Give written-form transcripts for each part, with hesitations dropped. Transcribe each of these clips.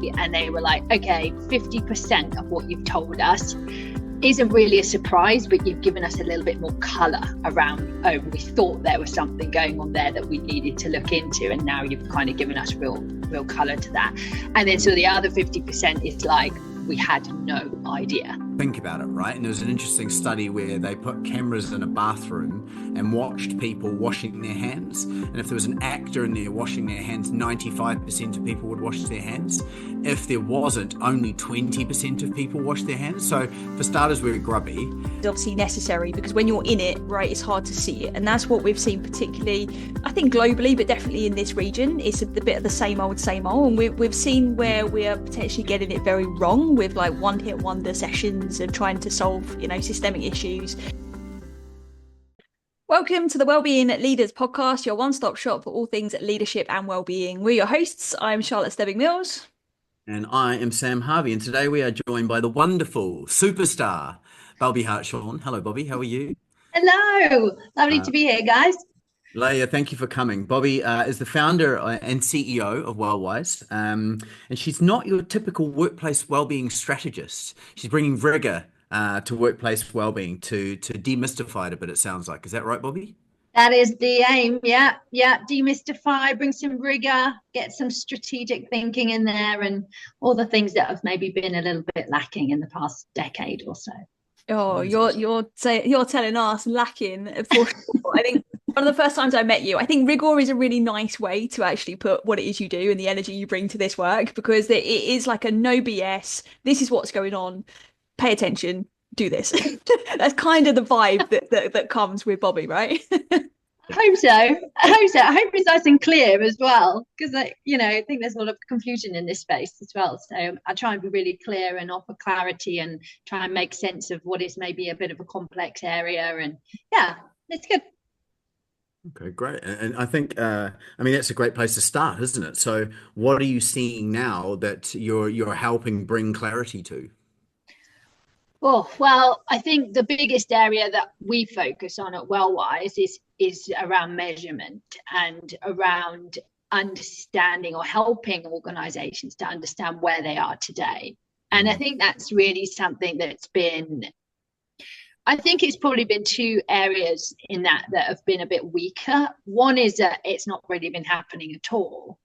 study, and they were like, okay, 50% of what you've told us isn't really a surprise, but you've given us a little bit more colour around, oh, we thought there was something going on there that we needed to look into, and now you've kind of given us real colour to that. And then so the other 50% is like, we had no idea. Think about it, right? And there was an interesting study where they put cameras in a bathroom and watched people washing their hands. And if there was an actor in there washing their hands, 95% of people would wash their hands. If there wasn't, only 20% of people wash their hands. So for starters, we're grubby. It's obviously necessary because when you're in it, right, it's hard to see it. And that's what we've seen particularly, I think globally, but definitely in this region. It's a bit of the same old. And we've seen where we are potentially getting it very wrong with like one-hit wonder sessions and trying to solve, systemic issues. Welcome to the Wellbeing Leaders podcast, your one-stop shop for all things leadership and wellbeing. We're your hosts. I'm Charlotte Stebbing-Mills. And I am Sam Harvey. And today we are joined by the wonderful superstar, Bobbi Hartshorne. Hello, Bobbi. How are you? Hello. Lovely to be here, guys. Leia, thank you for coming. Bobbi is the founder and CEO of Wellwise, and she's not your typical workplace wellbeing strategist. She's bringing rigor to workplace wellbeing to demystify it a bit, it sounds like. Is that right, Bobbi? That is the aim. Yeah. Demystify, bring some rigor, get some strategic thinking in there, and all the things that have maybe been a little bit lacking in the past decade or so. Oh, you're telling us lacking for sure. I think one of the first times I met you, I think rigor is a really nice way to actually put what it is you do and the energy you bring to this work, because it is like a no BS. This is what's going on. Pay attention. Do this. That's kind of the vibe that comes with Bobbi, right? I hope so. I hope it's nice and clear as well, because I think there's a lot of confusion in this space as well. So I try and be really clear and offer clarity and try and make sense of what is maybe a bit of a complex area. And yeah, it's good. Okay, great. And I think, that's a great place to start, isn't it? So what are you seeing now that you're helping bring clarity to? Oh, well, I think the biggest area that we focus on at Wellwise is around measurement and around understanding or helping organizations to understand where they are today. And I think that's really something that's been, I think it's probably been two areas in that have been a bit weaker. One is that it's not really been happening at all.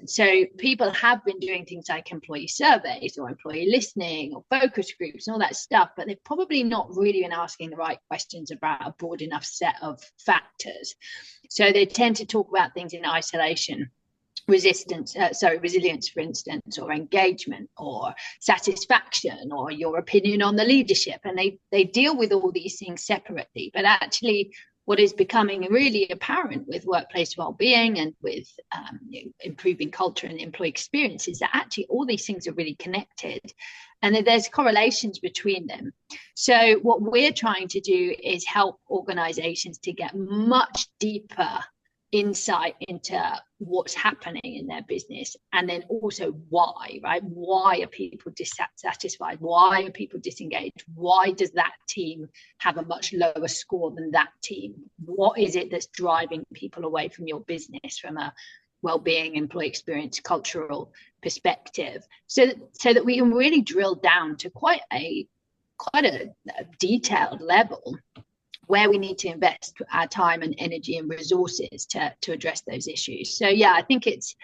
So people have been doing things like employee surveys or employee listening or focus groups and all that stuff, but they've probably not really been asking the right questions about a broad enough set of factors. So they tend to talk about things in isolation. Resilience, for instance, or engagement or satisfaction or your opinion on the leadership. And they deal with all these things separately. But actually, what is becoming really apparent with workplace wellbeing and with improving culture and employee experience is that actually all these things are really connected and that there's correlations between them. So what we're trying to do is help organizations to get much deeper insight into what's happening in their business, and then also why, right? Why are people dissatisfied? Why are people disengaged? Why does that team have a much lower score than that team? What is it that's driving people away from your business from a well-being, employee experience, cultural perspective, so that we can really drill down to quite a detailed level where we need to invest our time and energy and resources to address those issues. So yeah, I think it's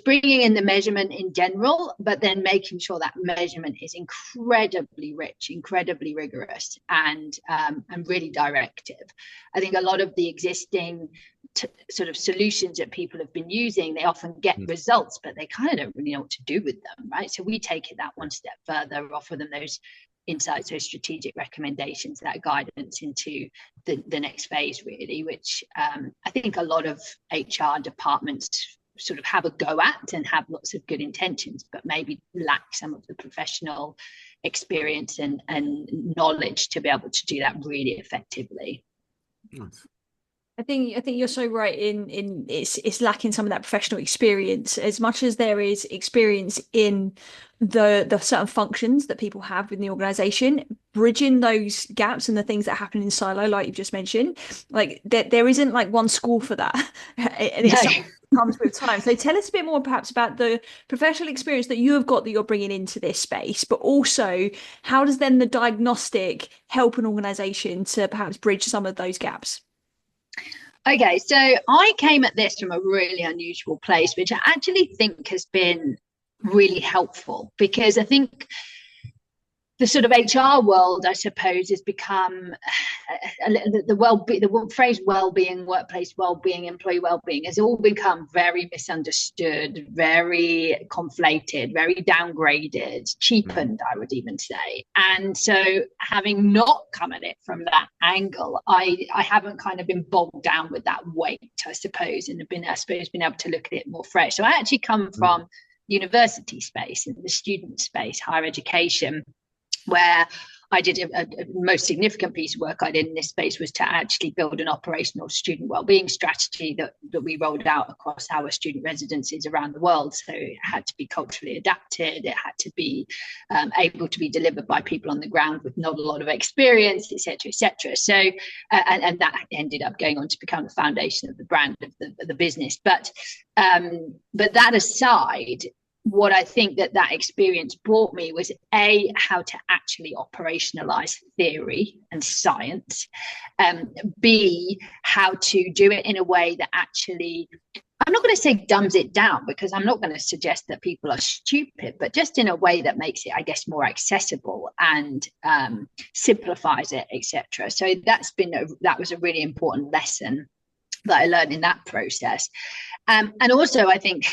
bringing in the measurement in general, but then making sure that measurement is incredibly rich, incredibly rigorous, and really directive. I think a lot of the existing sort of solutions that people have been using, they often get results, but they kind of don't really know what to do with them, right? So we take it that one step further, offer them those insights, those strategic recommendations, that guidance into the next phase, really, which I think a lot of HR departments sort of have a go at and have lots of good intentions, but maybe lack some of the professional experience and knowledge to be able to do that really effectively. Nice. I think you're so right in it's lacking some of that professional experience, as much as there is experience in the certain functions that people have within the organization, bridging those gaps and the things that happen in silo, like you've just mentioned, like there isn't like one school for that. And comes with time. So tell us a bit more perhaps about the professional experience that you have got that you're bringing into this space, but also how does then the diagnostic help an organization to perhaps bridge some of those gaps? Okay, so I came at this from a really unusual place, which I actually think has been really helpful, because I think the sort of HR world, I suppose, has become the phrase well-being, workplace well-being, employee well-being has all become very misunderstood, very conflated, very downgraded, cheapened, I would even say. And so, having not come at it from that angle, I haven't kind of been bogged down with that weight, I suppose, and been able to look at it more fresh. So I actually come from university space and the student space, higher education, where I did a most significant piece of work I did in this space was to actually build an operational student wellbeing strategy that we rolled out across our student residencies around the world. So it had to be culturally adapted, it had to be able to be delivered by people on the ground with not a lot of experience, etc., etc. So and that ended up going on to become the foundation of the brand of the business. But that aside, what I think that experience brought me was how to actually operationalize theory and science, B, how to do it in a way that actually, I'm not going to say dumbs it down, because I'm not going to suggest that people are stupid, but just in a way that makes it, I guess, more accessible and simplifies it, etc. So that was a really important lesson that I learned in that process. And also, I think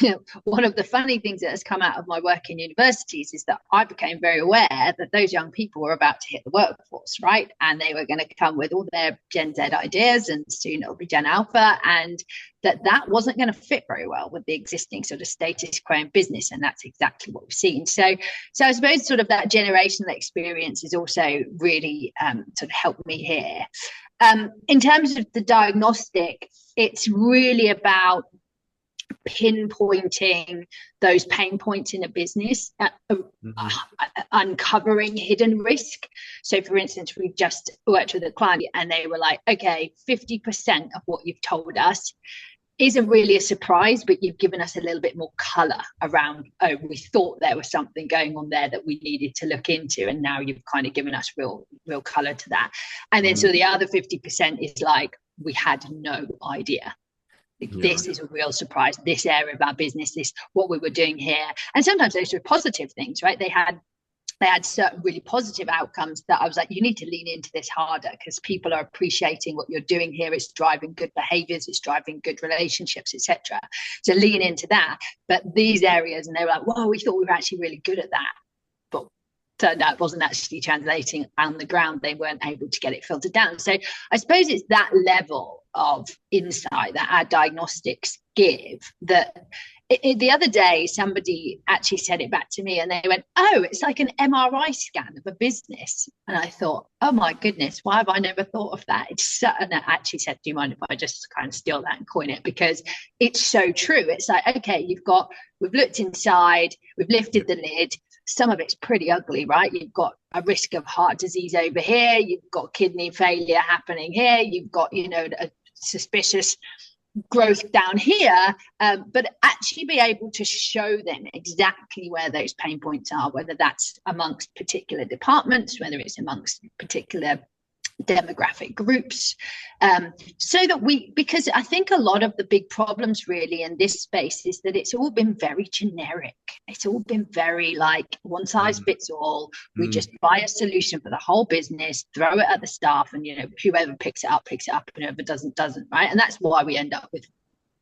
one of the funny things that has come out of my work in universities is that I became very aware that those young people were about to hit the workforce, right? And they were going to come with all their Gen Z ideas, and soon it'll be Gen Alpha, and that wasn't going to fit very well with the existing sort of status quo in business. And that's exactly what we've seen. So I suppose sort of that generational experience is also really sort of helped me here. In terms of the diagnostic, it's really about pinpointing those pain points in a business, uncovering hidden risk. So for instance, we just worked with a client and they were like, okay, 50% of what you've told us isn't really a surprise, but you've given us a little bit more color around, we thought there was something going on there that we needed to look into, and now you've kind of given us real color to that. And then so the other 50% is like, we had no idea. This is a real surprise, this area of our business, this what we were doing here. And sometimes those were positive things, right? They had certain really positive outcomes that I was like, you need to lean into this harder, because people are appreciating what you're doing here. It's driving good behaviors, it's driving good relationships, etc. So lean into that. But these areas, and they were like, whoa, we thought we were actually really good at that, but turned out it wasn't actually translating on the ground. They weren't able to get it filtered down. So I suppose it's that level of insight that our diagnostics give. That the other day somebody actually said it back to me, and they went, oh, it's like an MRI scan of a business. And I thought, oh my goodness, why have I never thought of that? And I actually said, do you mind if I just kind of steal that and coin it, because it's so true. It's like, okay, we've looked inside, we've lifted the lid, some of it's pretty ugly, right? You've got a risk of heart disease over here, you've got kidney failure happening here, you've got, a suspicious growth down here, but actually be able to show them exactly where those pain points are, whether that's amongst particular departments, whether it's amongst particular demographic groups, so that because I think a lot of the big problems really in this space is that it's all been very generic. It's all been very like one size fits all. We just buy a solution for the whole business, throw it at the staff, and whoever picks it up, and whoever doesn't, right? And that's why we end up with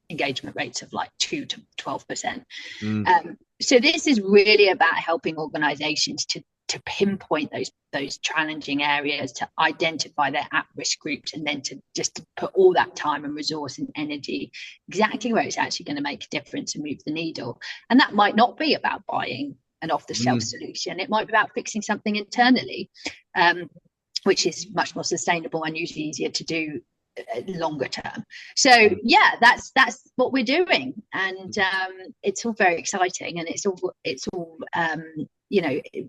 engagement rates of like 2 to 12%. So this is really about helping organizations to pinpoint those challenging areas, to identify their at-risk groups, and then to put all that time and resource and energy exactly where it's actually going to make a difference and move the needle. And that might not be about buying an off-the-shelf solution. It might be about fixing something internally, which is much more sustainable and usually easier to do longer term. So yeah, that's what we're doing, and it's all very exciting, and it's all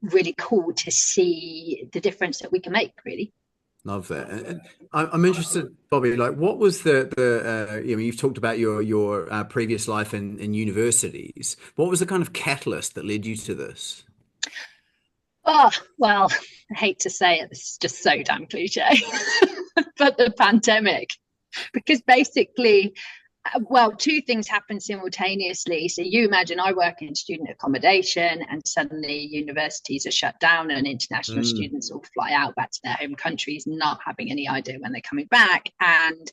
really cool to see the difference that we can make, really. Love that. And I'm interested, Bobbi, like what was you've talked about your previous life in universities. What was the kind of catalyst that led you to this? Oh, well, I hate to say it, this is just so damn cliche, but the pandemic, because basically, well, two things happen simultaneously. So you imagine I work in student accommodation and suddenly universities are shut down and international students all fly out back to their home countries, not having any idea when they're coming back. And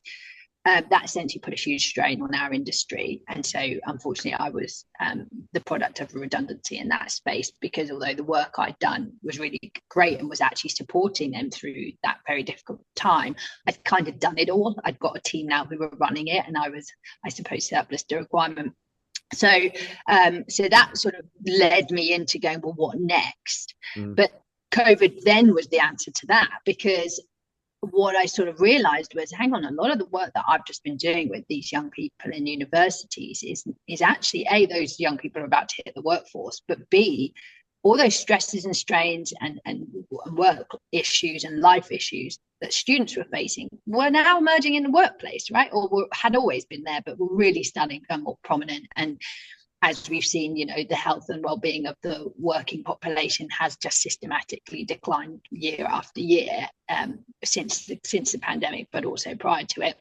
that essentially put a huge strain on our industry. And so, unfortunately, I was the product of a redundancy in that space, because although the work I'd done was really great and was actually supporting them through that very difficult time, I'd kind of done it all. I'd got a team now who were running it, and I was, I suppose, surplus to requirement. So that sort of led me into going, well, what next? But COVID then was the answer to that, because what I sort of realized was, hang on, a lot of the work that I've just been doing with these young people in universities is actually, A, those young people are about to hit the workforce, but B, all those stresses and strains and work issues and life issues that students were facing were now emerging in the workplace, right? Or had always been there, but were really starting to become more prominent. And as we've seen, you know, the health and well-being of the working population has just systematically declined year after year since the pandemic, but also prior to it.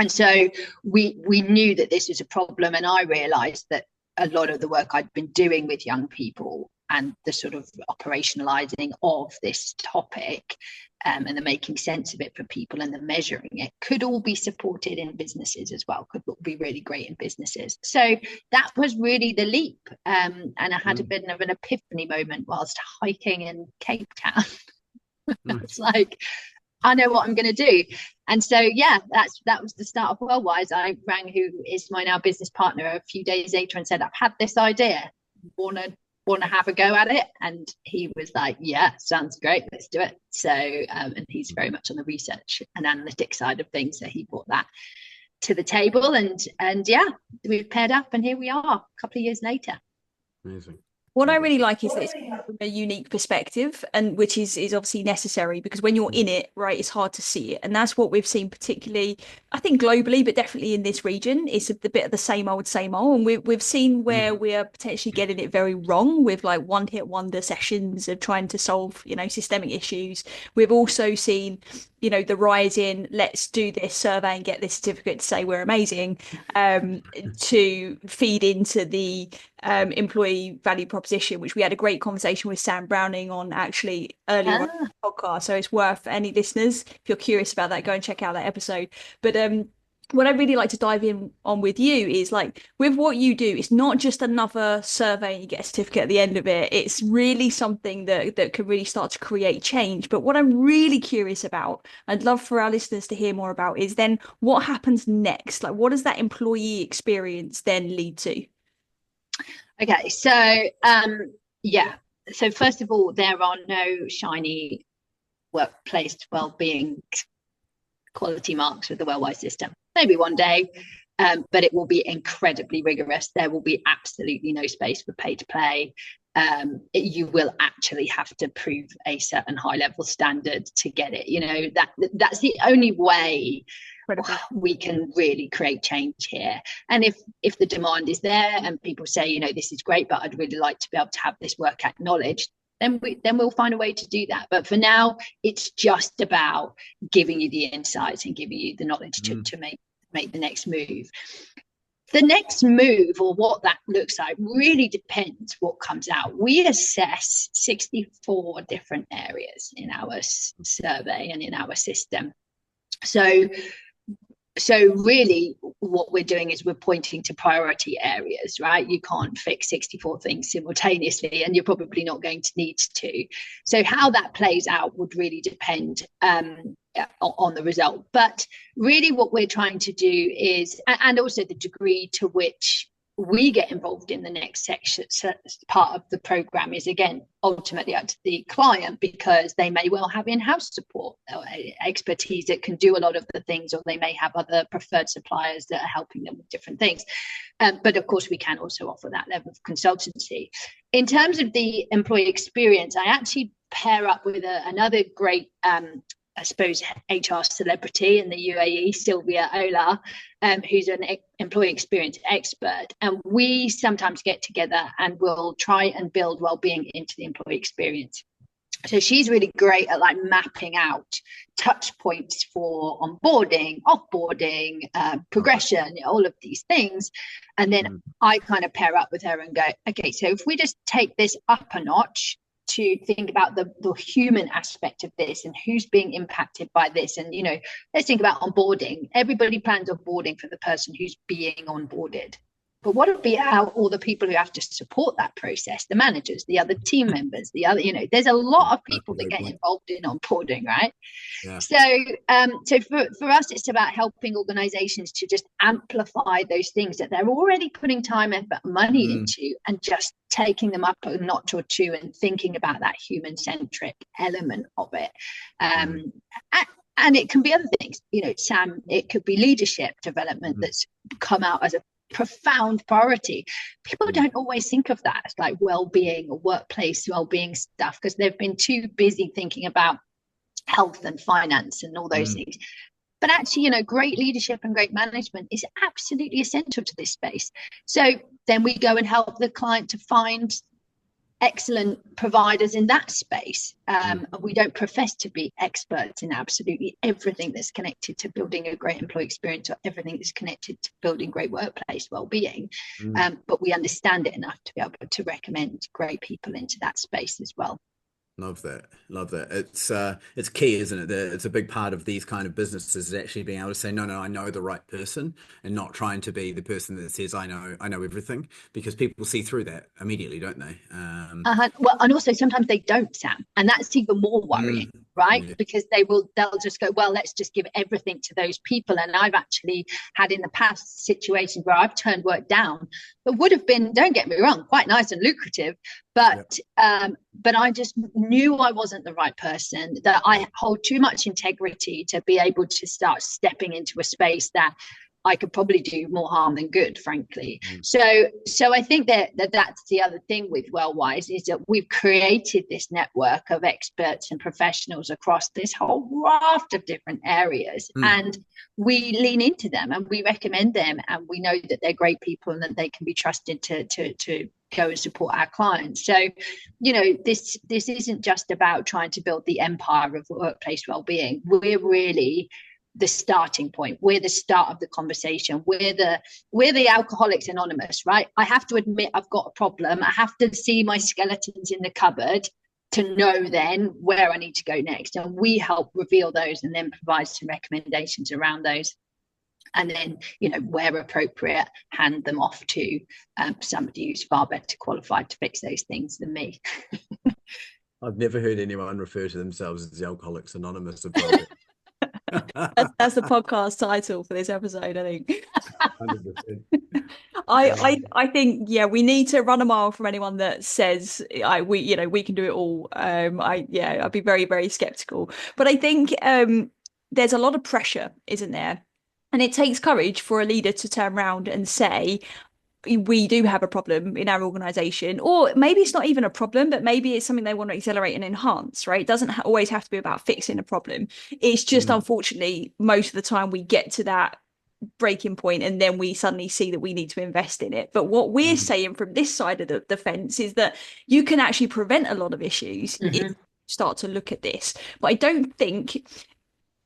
And so we knew that this was a problem, and I realised that a lot of the work I'd been doing with young people and the sort of operationalising of this topic and the making sense of it for people and the measuring it could all be supported in businesses as well, could be really great in businesses. So that was really the leap. And I had a bit of an epiphany moment whilst hiking in Cape Town. It's like, I know what I'm going to do. And so, yeah, that was the start of Wellwise. I rang who is my now business partner a few days later and said, I've had this idea. Want to have a go at it? And he was like, yeah, sounds great, let's do it. So and he's very much on the research and analytics side of things, so he brought that to the table, and yeah, we've paired up and here we are a couple of years later. Amazing. What I really like is that it's from a unique perspective, and which is obviously necessary, because when you're in it, right, it's hard to see it. And that's what we've seen, particularly, I think globally, but definitely in this region, it's a bit of the same old. And we've seen where we're potentially getting it very wrong with like one-hit wonder sessions of trying to solve, you know, systemic issues. We've also seen, you know, the rise in let's do this survey and get this certificate to say we're amazing, to feed into the employee value proposition, which we had a great conversation with Sam Browning on actually earlier on the podcast. So it's worth any listeners, if you're curious about that, go and check out that episode. But what I'd really like to dive in on with you is, like, with what you do, it's not just another survey and you get a certificate at the end of it. It's really something that could really start to create change. But what I'm really curious about, I'd love for our listeners to hear more about, is then what happens next? Like, what does that employee experience then lead to? Okay, so yeah. So first of all, there are no shiny workplace well-being quality marks with the Wellwise system. Maybe one day, but it will be incredibly rigorous. There will be absolutely no space for pay to play. You will actually have to prove a certain high level standard to get it. You know, that's the only way we can really create change here. And if the demand is there and people say, you know, this is great, but I'd really like to be able to have this work acknowledged, then we'll find a way to do that. But for now, it's just about giving you the insights and giving you the knowledge to make the next move. The next move, or what that looks like, really depends what comes out. We assess 64 different areas in our survey and in our system. So really what we're doing is we're pointing to priority areas, right? You can't fix 64 things simultaneously, and you're probably not going to need to. So how that plays out would really depend on the result. But really what we're trying to do is, and also the degree to which we get involved in the next section part of the program, is again ultimately up to the client, because they may well have in-house support or expertise that can do a lot of the things, or they may have other preferred suppliers that are helping them with different things. But of course we can also offer that level of consultancy. In terms of the employee experience, I actually pair up with another great I suppose, HR celebrity in the UAE, Sylvia Ola, who's an employee experience expert. And we sometimes get together and we'll try and build well-being into the employee experience. So she's really great at like mapping out touch points for onboarding, offboarding, progression, all of these things. And then I kind of pair up with her and go, okay, so if we just take this up a notch to think about the human aspect of this and who's being impacted by this. And, you know, let's think about onboarding. Everybody plans onboarding for the person who's being onboarded. But what about all the people who have to support that process, the managers, the other team members, the other, you know, there's a lot of people that get involved in onboarding, right? Yeah. So for us, it's about helping organizations to just amplify those things that they're already putting time, effort, money into, and just taking them up a notch or two and thinking about that human-centric element of it. And it can be other things, you know, Sam, it could be leadership development that's come out as a profound priority. People don't always think of that as like well-being or workplace well-being stuff because they've been too busy thinking about health and finance and all those things. But actually, you know, great leadership and great management is absolutely essential to this space. So then we go and help the client to find excellent providers in that space. We don't profess to be experts in absolutely everything that's connected to building a great employee experience or everything that's connected to building great workplace well-being, but we understand it enough to be able to recommend great people into that space as well. Love that. It's key, isn't it? It's a big part of these kind of businesses is actually being able to say, no, I know the right person, and not trying to be the person that says, I know everything, because people see through that immediately, don't they? Well, and also sometimes they don't, Sam, and that's even more worrying, right? Yeah. Because they'll just go, well, let's just give everything to those people. And I've actually had in the past situations where I've turned work down that would have been, don't get me wrong, quite nice and lucrative, but I just knew I wasn't the right person, that I hold too much integrity to be able to start stepping into a space that I could probably do more harm than good, frankly. So I think that's the other thing with Wellwise is that we've created this network of experts and professionals across this whole raft of different areas, and we lean into them and we recommend them, and we know that they're great people and that they can be trusted to go and support our clients. So, you know, this isn't just about trying to build the empire of workplace wellbeing. We're really the starting point. We're the start of the conversation. We're the Alcoholics Anonymous, right? I have to admit I've got a problem. I have to see my skeletons in the cupboard to know then where I need to go next. And we help reveal those and then provide some recommendations around those. And then, you know, where appropriate, hand them off to somebody who's far better qualified to fix those things than me. I've never heard anyone refer to themselves as the Alcoholics Anonymous. That's the podcast title for this episode, I think. 100%. I think, yeah, we need to run a mile from anyone that says we can do it all. I'd be very, very skeptical. But I think there's a lot of pressure, isn't there? And it takes courage for a leader to turn around and say, we do have a problem in our organization, or maybe it's not even a problem, but maybe it's something they want to accelerate and enhance, right? It doesn't always have to be about fixing a problem. It's just, unfortunately, most of the time we get to that breaking point and then we suddenly see that we need to invest in it. But what we're saying from this side of the fence is that you can actually prevent a lot of issues if you start to look at this. But I don't think,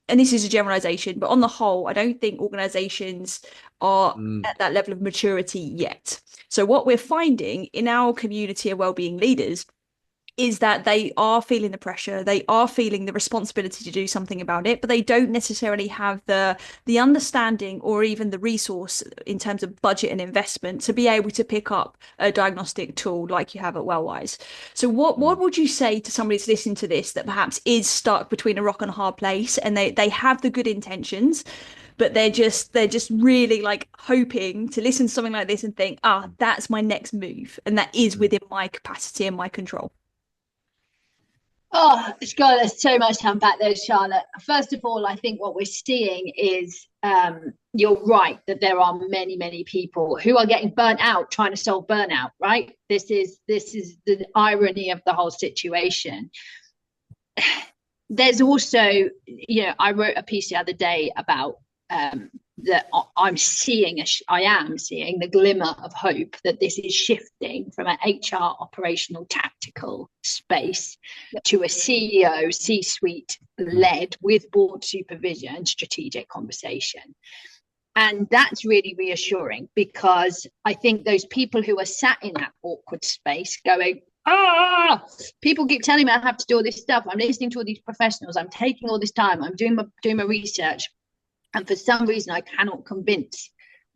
and this is a generalization, but on the whole, I don't think organizations are at that level of maturity yet. So what we're finding in our community of wellbeing leaders is that they are feeling the pressure, they are feeling the responsibility to do something about it, but they don't necessarily have the understanding or even the resource in terms of budget and investment to be able to pick up a diagnostic tool like you have at Wellwise. So what would you say to somebody that's listening to this that perhaps is stuck between a rock and a hard place, and they have the good intentions, but they're just really like hoping to listen to something like this and think, that's my next move, and that is within my capacity and my control? Oh, God, there's so much to unpack there, Charlotte. First of all, I think what we're seeing is you're right that there are many, many people who are getting burnt out trying to solve burnout, right? This is the irony of the whole situation. there's also, I wrote a piece the other day about that I am seeing the glimmer of hope that this is shifting from an HR operational tactical space to a CEO C-suite led with board supervision strategic conversation. And that's really reassuring, because I think those people who are sat in that awkward space going, people keep telling me I have to do all this stuff. I'm listening to all these professionals. I'm taking all this time. I'm doing my research. And for some reason, I cannot convince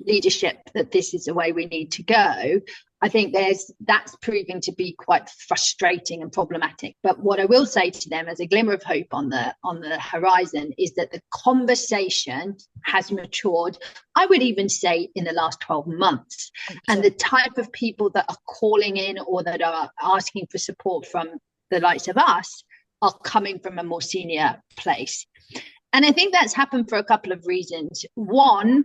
leadership that this is the way we need to go. I think that's proving to be quite frustrating and problematic. But what I will say to them as a glimmer of hope on the horizon is that the conversation has matured, I would even say, in the last 12 months. And the type of people that are calling in or that are asking for support from the likes of us are coming from a more senior place. And I think that's happened for a couple of reasons. One,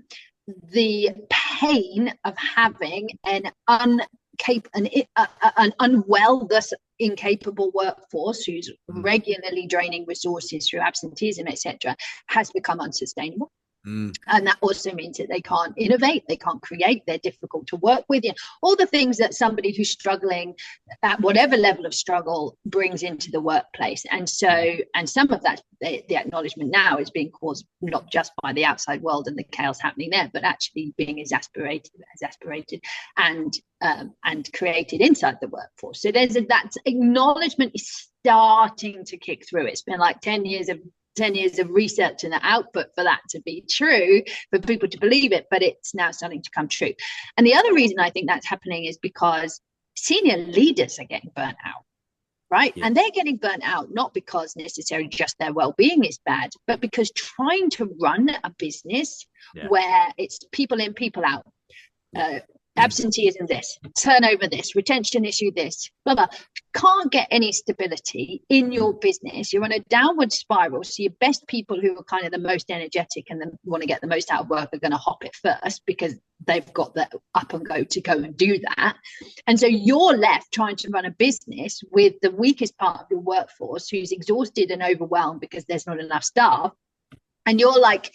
the pain of having an unwell, thus incapable workforce who's regularly draining resources through absenteeism, etc., has become unsustainable. And that also means that they can't innovate, they can't create, they're difficult to work with. All the things that somebody who's struggling at whatever level of struggle brings into the workplace. And some of that, the acknowledgement now, is being caused not just by the outside world and the chaos happening there, but actually being exasperated and created inside the workforce. So that acknowledgement is starting to kick through. It's been like 10 years of research and the output for that to be true, for people to believe it, but it's now starting to come true. And the other reason I think that's happening is because senior leaders are getting burnt out, right? Yeah. And they're getting burnt out not because necessarily just their well-being is bad, but because trying to run a business where it's people in, people out, absenteeism this, turnover this, retention issue this, blah, blah, can't get any stability in your business. You're on a downward spiral. So your best people who are kind of the most energetic and want to get the most out of work are going to hop it first because they've got the up and go to go and do that. And so you're left trying to run a business with the weakest part of your workforce who's exhausted and overwhelmed because there's not enough staff. And you're like,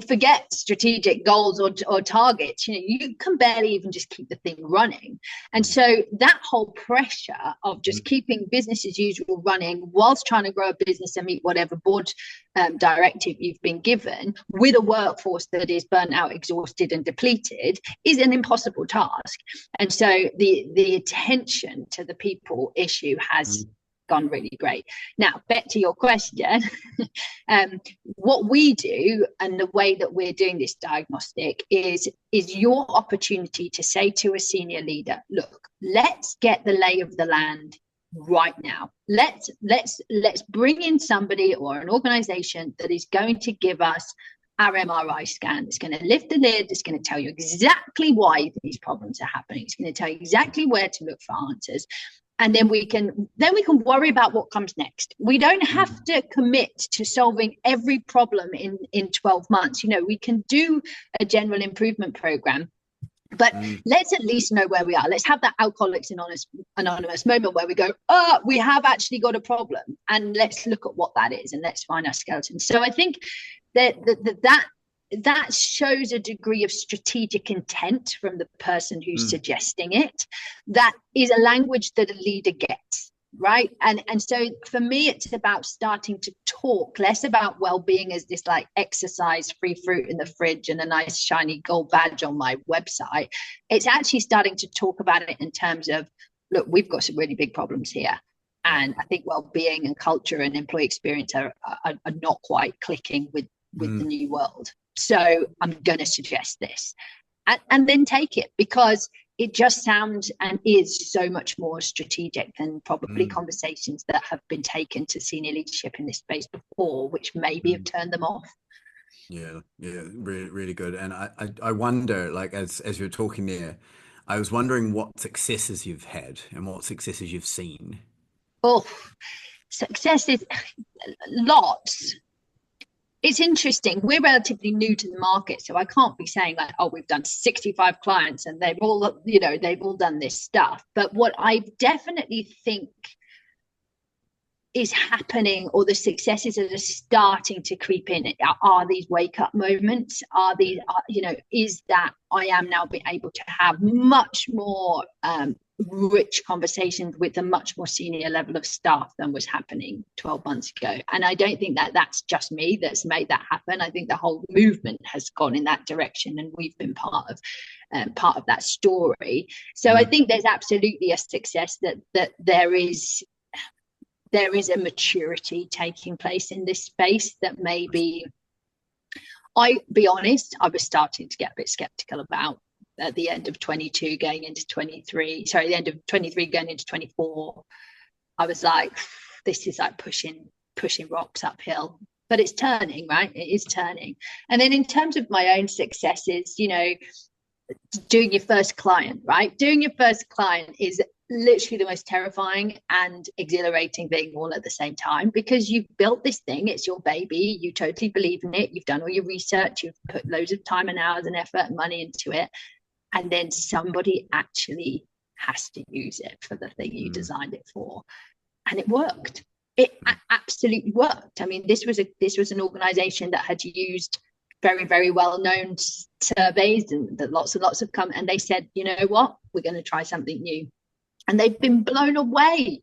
forget strategic goals or targets. You can barely even just keep the thing running. And so that whole pressure of just keeping business as usual running whilst trying to grow a business and meet whatever board directive you've been given with a workforce that is burnt out, exhausted and depleted is an impossible task. And so the attention to the people issue has gone really great. Now, back to your question, what we do and the way that we're doing this diagnostic is your opportunity to say to a senior leader, look, let's get the lay of the land right now. Let's bring in somebody or an organization that is going to give us our MRI scan. It's going to lift the lid. It's going to tell you exactly why these problems are happening. It's going to tell you exactly where to look for answers. And then we can worry about what comes next. We don't have to commit to solving every problem in 12 months. We can do a general improvement program, but let's at least know where we are. Let's have that Alcoholics Anonymous moment where we go, we have actually got a problem, and let's look at what that is and let's find our skeletons. So I think that shows a degree of strategic intent from the person who's suggesting it. That is a language that a leader gets, right? And so for me, it's about starting to talk less about well-being as this like exercise, free fruit in the fridge and a nice shiny gold badge on my website. It's actually starting to talk about it in terms of, look, we've got some really big problems here. And I think well-being and culture and employee experience are not quite clicking with the new world. So I'm going to suggest this and then take it, because it just sounds and is so much more strategic than probably conversations that have been taken to senior leadership in this space before, which maybe have turned them off. Yeah, really, really good. And I wonder, like, as you're talking there, I was wondering what successes you've had and what successes you've seen. Oh, successes, lots. It's interesting. We're relatively new to the market, so I can't be saying like, oh, we've done 65 clients and they've all done this stuff. But what I definitely think is happening, or the successes that are starting to creep in, are these wake up moments, is that I am now being able to have much more rich conversations with a much more senior level of staff than was happening 12 months ago. And I don't think that that's just me that's made that happen. I think the whole movement has gone in that direction, and we've been part of that story. So I think there's absolutely a success that there is a maturity taking place in this space that maybe, I'll be honest, I was starting to get a bit skeptical about at the end of 22 going into 23, the end of 23 going into 24. I was like, this is like pushing rocks uphill, but it's turning, right? It is turning. And then in terms of my own successes, doing your first client, right? Doing your first client is literally the most terrifying and exhilarating thing all at the same time, because you've built this thing, it's your baby, you totally believe in it, you've done all your research, you've put loads of time and hours and effort and money into it, and then somebody actually has to use it for the thing you designed it for. And it worked. It absolutely worked. I mean, this was an organization that had used very, very well-known surveys, and that lots have come, and they said, you know what, we're going to try something new. And they've been blown away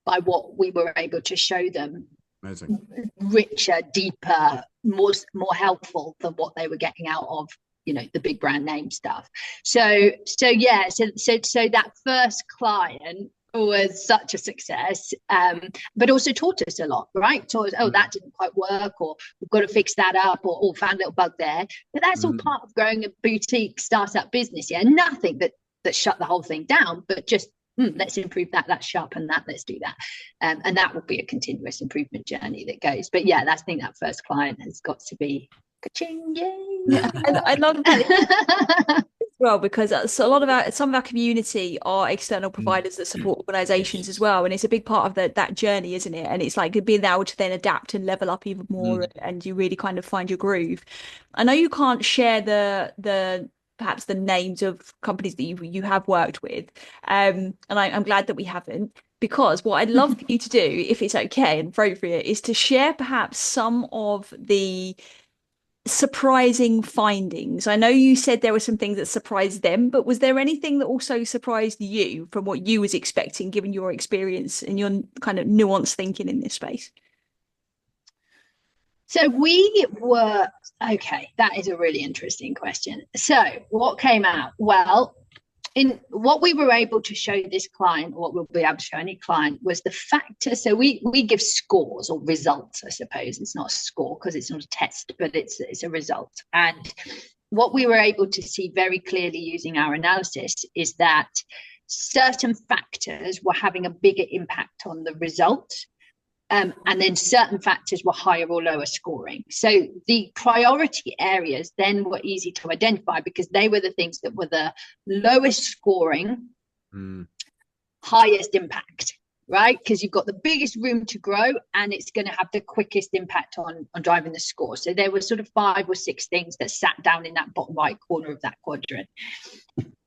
by what we were able to show them. Amazing. Richer, deeper, more helpful than what they were getting out of, the big brand name stuff. So that first client was such a success, but also taught us a lot, right? Taught us, that didn't quite work, or we've got to fix that up, or found a little bug there. But that's all part of growing a boutique startup business. Yeah, nothing that shut the whole thing down, but just let's improve that, let's sharpen that, let's do that. And that will be a continuous improvement journey that goes. But yeah, I think that first client has got to be ka-ching, yay. Yeah, I love that as well, because some of our community are external providers that support organizations as well, and it's a big part of that journey, isn't it? And it's like being able to then adapt and level up even more, and you really kind of find your groove. I know you can't share the perhaps the names of companies that you have worked with, and I'm glad that we haven't, because what I'd love for you to do, if it's okay and appropriate, is to share perhaps some of the surprising findings. I know you said there were some things that surprised them, but was there anything that also surprised you from what you was expecting, given your experience and your kind of nuanced thinking in this space? So that is a really interesting question. So what came out? Well, in what we were able to show this client, or what we'll be able to show any client, was the factor. So we give scores or results, I suppose. It's not a score because it's not a test, but it's a result. And what we were able to see very clearly using our analysis is that certain factors were having a bigger impact on the result. And then certain factors were higher or lower scoring. So the priority areas then were easy to identify, because they were the things that were the lowest scoring, highest impact, right? Because you've got the biggest room to grow, and it's going to have the quickest impact on driving the score. So there were sort of 5 or 6 things that sat down in that bottom right corner of that quadrant.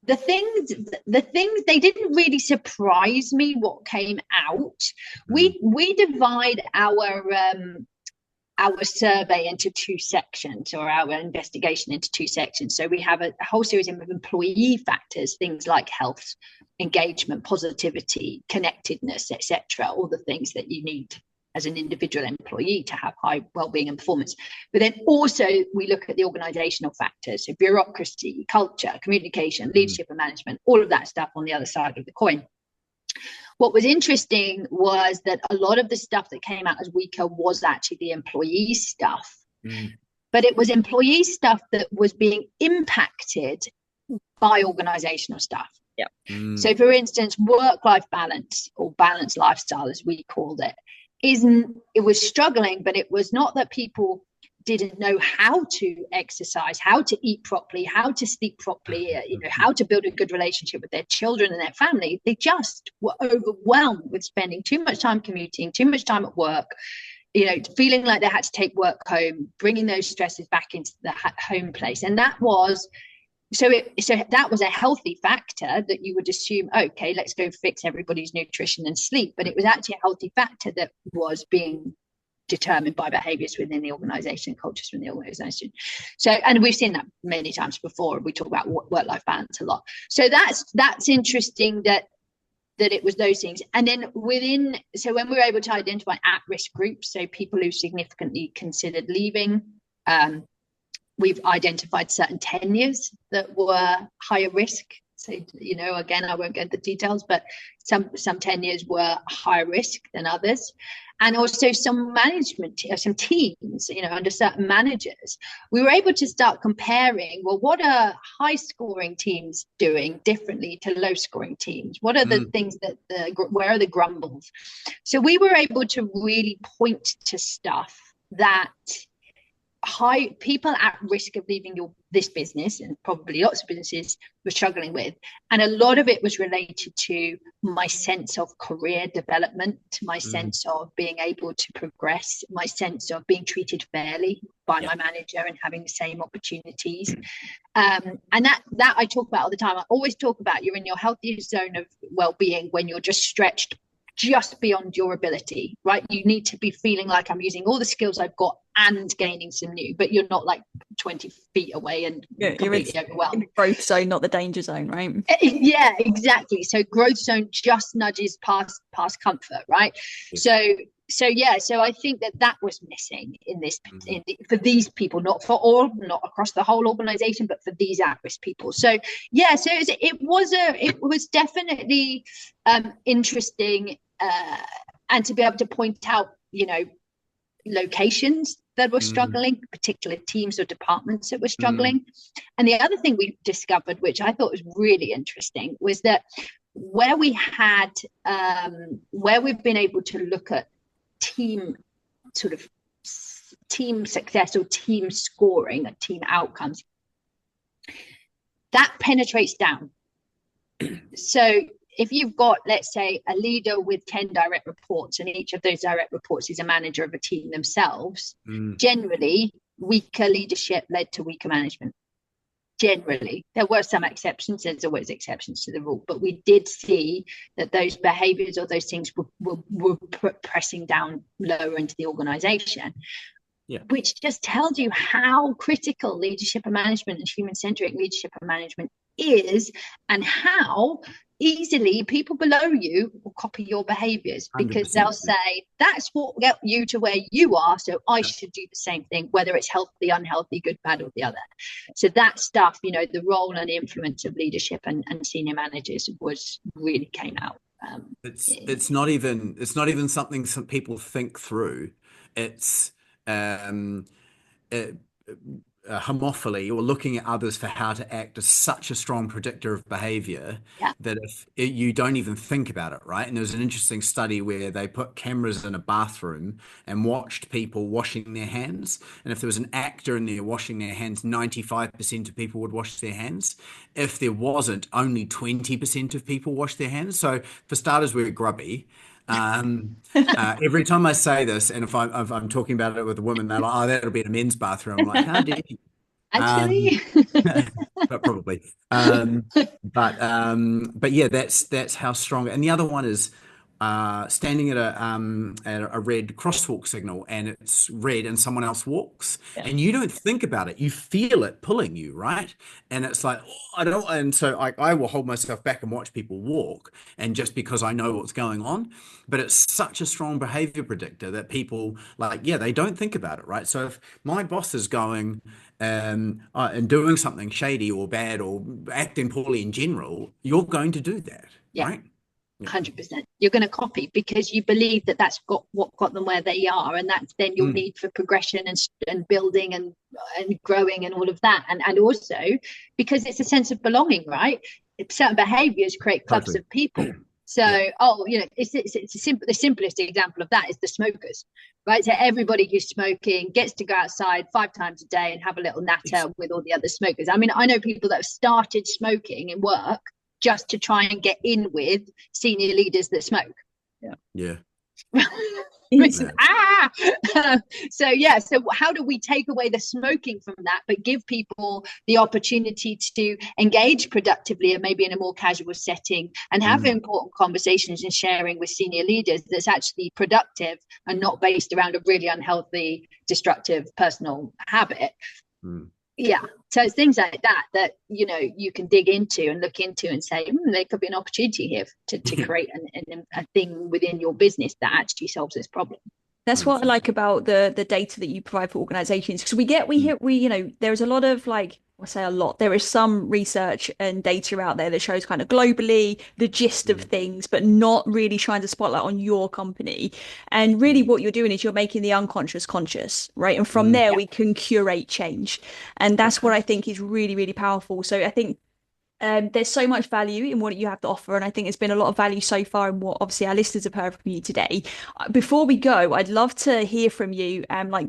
The things they didn't really surprise me what came out. We divide our survey into 2 sections, or our investigation into 2 sections. So we have a whole series of employee factors, things like health, engagement, positivity, connectedness, etc. All the things that you need as an individual employee to have high well-being and performance. But then also we look at the organizational factors, so bureaucracy, culture, communication, leadership and management, all of that stuff on the other side of the coin. What was interesting was that a lot of the stuff that came out as weaker was actually the employee stuff. But it was employee stuff that was being impacted by organizational stuff. Yeah. So for instance, work-life balance, or balanced lifestyle as we called it, it was struggling, but it was not that people didn't know how to exercise, how to eat properly, how to sleep properly, how to build a good relationship with their children and their family. They just were overwhelmed with spending too much time commuting, too much time at work, feeling like they had to take work home, bringing those stresses back into the home place. And that was so that was a healthy factor that you would assume, okay, let's go fix everybody's nutrition and sleep. But it was actually a healthy factor that was being determined by behaviors within the organization, cultures within the organization. So, and we've seen that many times before. We talk about work-life balance a lot. So that's interesting that it was those things. And then so when we were able to identify at-risk groups, so people who significantly considered leaving, we've identified certain tenures that were higher risk. So, again, I won't get the details, but some tenures were higher risk than others. And also some some teams, under certain managers, we were able to start comparing, well, what are high scoring teams doing differently to low scoring teams? What are the things where are the grumbles? So we were able to really point to stuff that people at risk of leaving this business, and probably lots of businesses, were struggling with. And a lot of it was related to my sense of career development, my sense of being able to progress, my sense of being treated fairly by my manager and having the same opportunities. And that I talk about all the time. I always talk about you're in your healthiest zone of well-being when you're just stretched just beyond your ability, right? You need to be feeling like I'm using all the skills I've got and gaining some new, but you're not like 20 feet away and completely overwhelmed. In the growth zone, not the danger zone, right? Yeah, exactly. So growth zone just nudges past comfort, right? So I think that was missing in this for these people, not across the whole organization, but for these at-risk people. So it was definitely interesting, and to be able to point out locations that were struggling, particular teams or departments that were struggling. And the other thing we discovered, which I thought was really interesting, was that where we've been able to look at team success or team scoring, team outcomes, that penetrates down. So if you've got, let's say, a leader with 10 direct reports, and each of those direct reports is a manager of a team themselves, generally weaker leadership led to weaker management. Generally, there were some exceptions. There's always exceptions to the rule, but we did see that those behaviors or those things were pressing down lower into the organization. Yeah. Which just tells you how critical leadership and management and human-centric leadership and management is, and how easily people below you will copy your behaviors, because they'll say, that's what got you to where you are, so I should do the same thing, whether it's healthy, unhealthy, good, bad, or the other. So that stuff, the role and the influence of leadership and senior managers really came out. It's not even something some people think through. It's homophily, or looking at others for how to act, is such a strong predictor of behavior that if you don't even think about it, right? And there was an interesting study where they put cameras in a bathroom and watched people washing their hands. And if there was an actor in there washing their hands, 95% of people would wash their hands. If there wasn't, only 20% of people wash their hands. So for starters, we're grubby. Every time I say this, and if I'm talking about it with a woman, they're like, "Oh, that'll be in a men's bathroom." I'm like, "How dare you?" Actually, but probably. But yeah, that's how strong. And the other one is standing at a red crosswalk signal, and it's red, and someone else walks, and you don't think about it, you feel it pulling you, right? And it's like, oh, I don't. And so I will hold myself back and watch people walk, and just because I know what's going on. But it's such a strong behavior predictor that people they don't think about it, right? So if my boss is going and doing something shady or bad or acting poorly in general, you're going to do that, right? 100%. You're going to copy because you believe that that's what got them where they are, and that's then your need for progression and building and growing and all of that, and also because it's a sense of belonging, right? Certain behaviors create clubs of people. So it's the simplest example of that is the smokers, right? So everybody who's smoking gets to go outside 5 times a day and have a little natter with all the other smokers. I mean, I know people that have started smoking in work just to try and get in with senior leaders that smoke. Yeah. So how do we take away the smoking from that, but give people the opportunity to engage productively and maybe in a more casual setting and have important conversations and sharing with senior leaders that's actually productive and not based around a really unhealthy, destructive personal habit. So it's things like that you can dig into and look into and say there could be an opportunity here to create a thing within your business that actually solves this problem. That's what I like about the data that you provide for organizations, because we there's a lot of there is some research and data out there that shows kind of globally the gist of things, but not really trying to spotlight on your company. And really what you're doing is you're making the unconscious conscious, right? And from there we can curate change. And that's what I think is really, really powerful. So I think there's so much value in what you have to offer, and I think there's been a lot of value so far in what obviously our listeners have heard from you today. Before we go, I'd love to hear from you.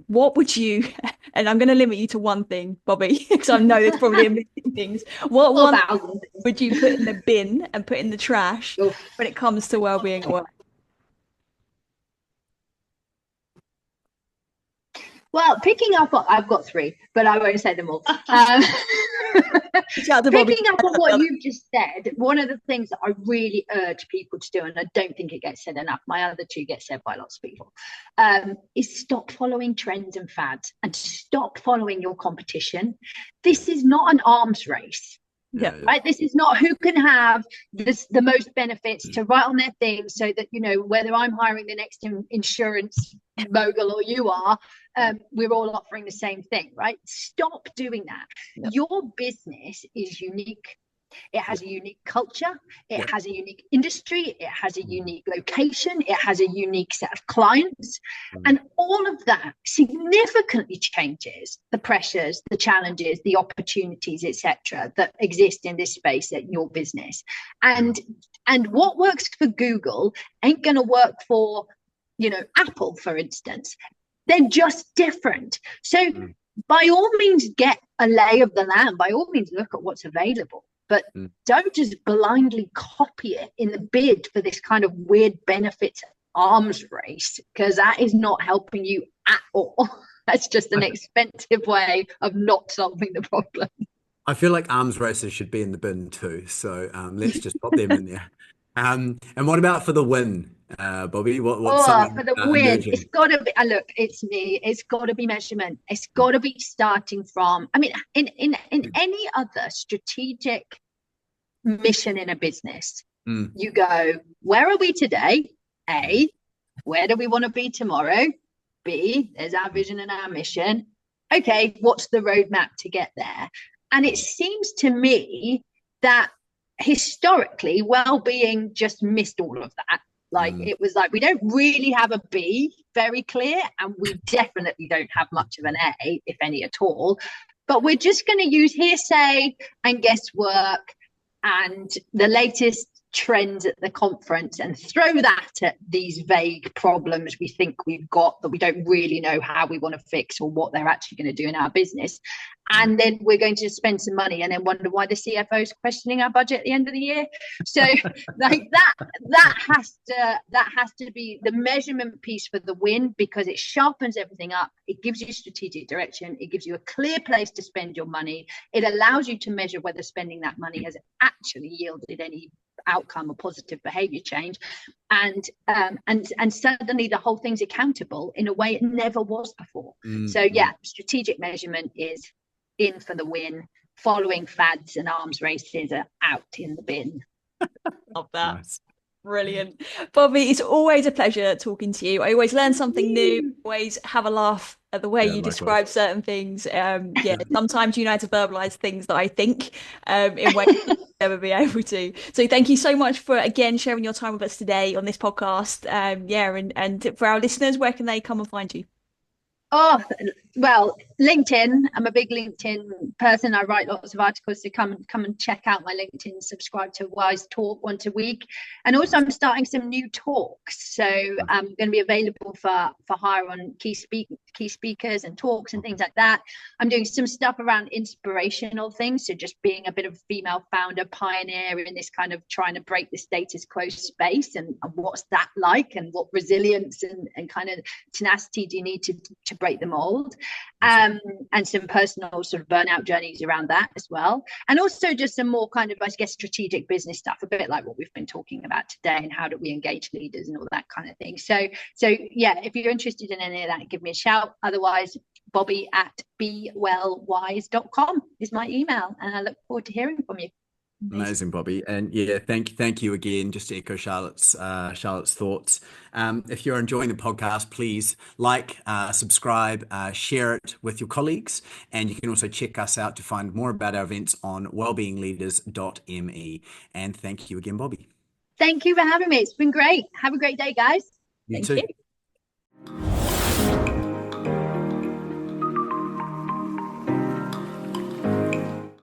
What would you? And I'm going to limit you to one thing, Bobbi, because I know there's probably a million things. What one would you put in the bin and put in the trash when it comes to wellbeing at work? Well, picking up, I've got three, but I won't say them all. Picking up on what you've just said, one of the things that I really urge people to do, and I don't think it gets said enough, my other two get said by lots of people, is stop following trends and fads and stop following your competition. This is not an arms race. Right. This is not who can have the most benefits to write on their thing, so that whether I'm hiring the next insurance mogul or you are, we're all offering the same thing. Right. Stop doing that. Your business is unique. It has a unique culture. It has a unique industry. It has a unique location. It has a unique set of clients. And all of that significantly changes the pressures, the challenges, the opportunities, etc., that exist in this space at your business. And what works for Google ain't going to work for, Apple, for instance. They're just different. So by all means, get a lay of the land. By all means, look at what's available. But don't just blindly copy it in the bid for this kind of weird benefits arms race, because that is not helping you at all. That's just an expensive way of not solving the problem. I feel like arms races should be in the bin too. So let's just pop them in there. And what about for the win, Bobbi? For the win, emerging? It's got to be. Look, it's me. It's got to be measurement. It's got to be starting from. I mean, in any other strategic mission in a business, you go, where are we today? A, where do we want to be tomorrow? B, there's our vision and our mission. Okay, what's the roadmap to get there? And it seems to me that historically, Wellbeing just missed all of that. It was like, we don't really have a B very clear, and we definitely don't have much of an A, if any at all. But we're just going to use hearsay and guesswork and the latest trends at the conference and throw that at these vague problems we think we've got that we don't really know how we want to fix or what they're actually going to do in our business. And then we're going to spend some money and then wonder why the CFO is questioning our budget at the end of the year. So that has to be the measurement piece for the win, because it sharpens everything up. It gives you strategic direction. It gives you a clear place to spend your money. It allows you to measure whether spending that money has actually yielded any outcome or positive behavior change, and suddenly the whole thing's accountable in a way it never was before. So strategic measurement is in for the win. Following fads and arms races are out in the bin. Love that. Nice. Brilliant. Bobbi, it's always a pleasure talking to you. I always learn something new, always have a laugh at the way you describe certain things. Sometimes you know how to verbalize things that I think in ways I'll never be able to. So thank you so much for, again, sharing your time with us today on this podcast. And for our listeners, where can they come and find you? Oh, Well, LinkedIn. I'm a big LinkedIn person. I write lots of articles, so come and check out my LinkedIn. Subscribe to Wise Talk once a week, and also I'm starting some new talks. So I'm going to be available for hire on key speakers and talks and things like that. I'm doing some stuff around inspirational things, so just being a bit of a female founder pioneer in this kind of trying to break the status quo space, and what's that like, and what resilience and kind of tenacity do you need to break the mold. And some personal sort of burnout journeys around that as well. And also just some more kind of, I guess, strategic business stuff, a bit like what we've been talking about today, and how do we engage leaders and all that kind of thing. So yeah, if you're interested in any of that, give me a shout. Otherwise, Bobbi@bewellwise.com is my email, and I look forward to hearing from you. Amazing, Bobbi. And yeah, thank you again. Just to echo Charlotte's thoughts. If you're enjoying the podcast, please like, subscribe, share it with your colleagues. And you can also check us out to find more about our events on wellbeingleaders.me. And thank you again, Bobbi. Thank you for having me. It's been great. Have a great day, guys. You too.